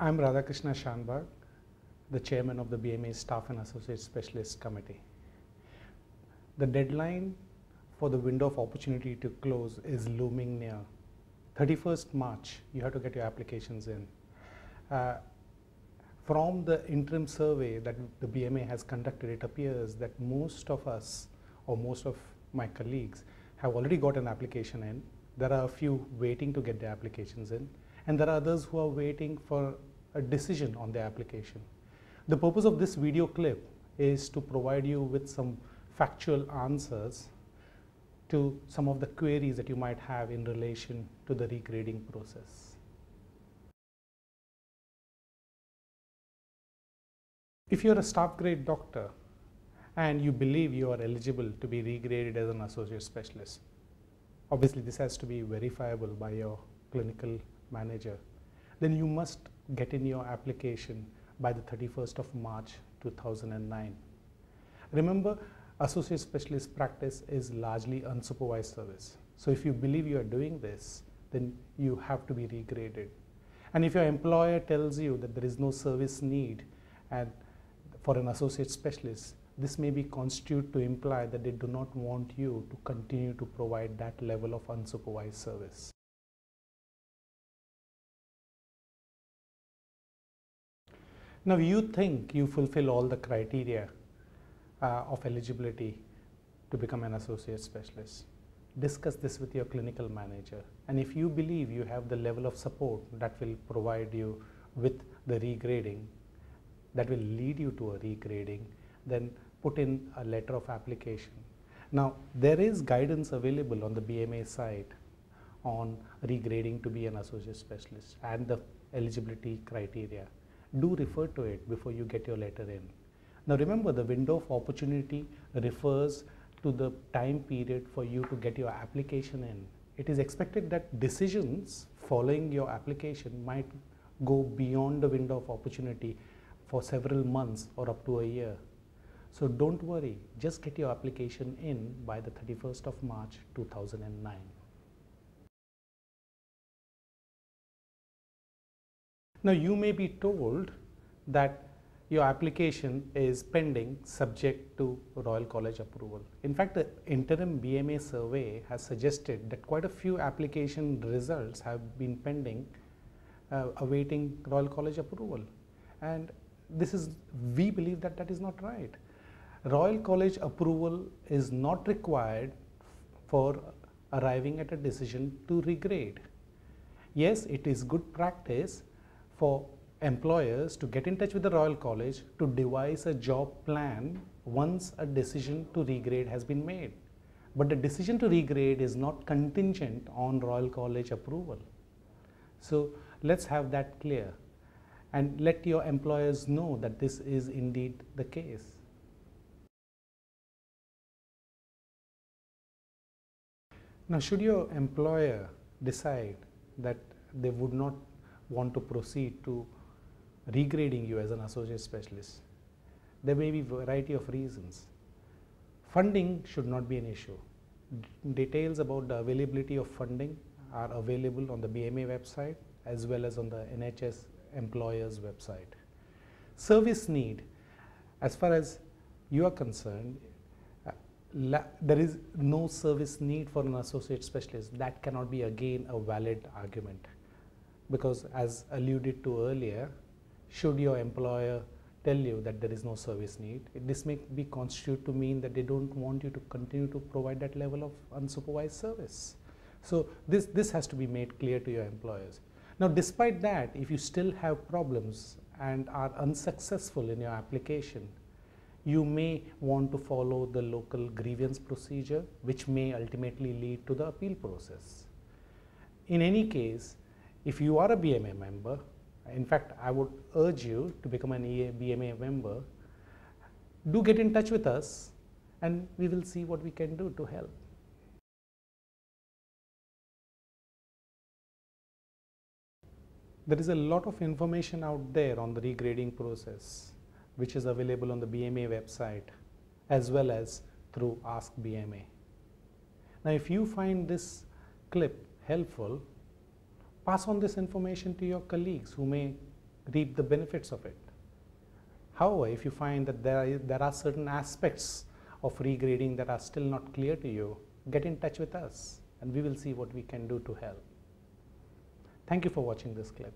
I'm Radhakrishna Shanbhag, the chairman of the BMA Staff and Associate Specialist Committee. The deadline for the window of opportunity to close is looming near. 31st March, you have to get your applications in. From the interim survey that the BMA has conducted, it appears that most of us, or most of my colleagues, have already got an application in. There are a few waiting to get their applications in, and there are others who are waiting for a decision on their application. The purpose of this video clip is to provide you with some factual answers to some of the queries that you might have in relation to the regrading process. If you're a staff grade doctor and you believe you are eligible to be regraded as an associate specialist, obviously this has to be verifiable by your clinical manager, then you must get in your application by the 31st of March 2009. Remember, associate specialist practice is largely unsupervised service. So if you believe you are doing this, then you have to be regraded. And if your employer tells you that there is no service need and for an associate specialist, this may be constitute to imply that they do not want you to continue to provide that level of unsupervised service. Now you think you fulfill all the criteria of eligibility to become an associate specialist. Discuss this with your clinical manager, and if you believe you have the level of support that will provide you with the regrading, that will lead you to a regrading, then put in a letter of application. Now there is guidance available on the BMA site on regrading to be an associate specialist and the eligibility criteria. Do refer to it before you get your letter in. Now remember, the window of opportunity refers to the time period for you to get your application in. It is expected that decisions following your application might go beyond the window of opportunity for several months or up to a year. So don't worry, just get your application in by the 31st of March 2009. Now you may be told that your application is pending subject to Royal College approval. In fact, the interim BMA survey has suggested that quite a few application results have been pending awaiting Royal College approval. And we believe that that is not right. Royal College approval is not required for arriving at a decision to regrade. Yes, it is good practice for employers to get in touch with the Royal College to devise a job plan once a decision to regrade has been made. But the decision to regrade is not contingent on Royal College approval. So let's have that clear and let your employers know that this is indeed the case. Now, should your employer decide that they would not want to proceed to regrading you as an associate specialist, there may be a variety of reasons. Funding should not be an issue. Details about the availability of funding are available on the BMA website as well as on the NHS employers website. Service need, as far as you are concerned, there is no service need for an associate specialist. That cannot be again a valid argument, because as alluded to earlier, should your employer tell you that there is no service need, this may be constitute to mean that they don't want you to continue to provide that level of unsupervised service. So this has to be made clear to your employers. Now despite that, if you still have problems and are unsuccessful in your application, you may want to follow the local grievance procedure, which may ultimately lead to the appeal process. In any case, if you are a BMA member, in fact, I would urge you to become an BMA member. Do get in touch with us and we will see what we can do to help. There is a lot of information out there on the regrading process, which is available on the BMA website as well as through Ask BMA. Now, if you find this clip helpful, pass on this information to your colleagues who may reap the benefits of it. However, if you find that there are certain aspects of regrading that are still not clear to you, get in touch with us and we will see what we can do to help. Thank you for watching this clip.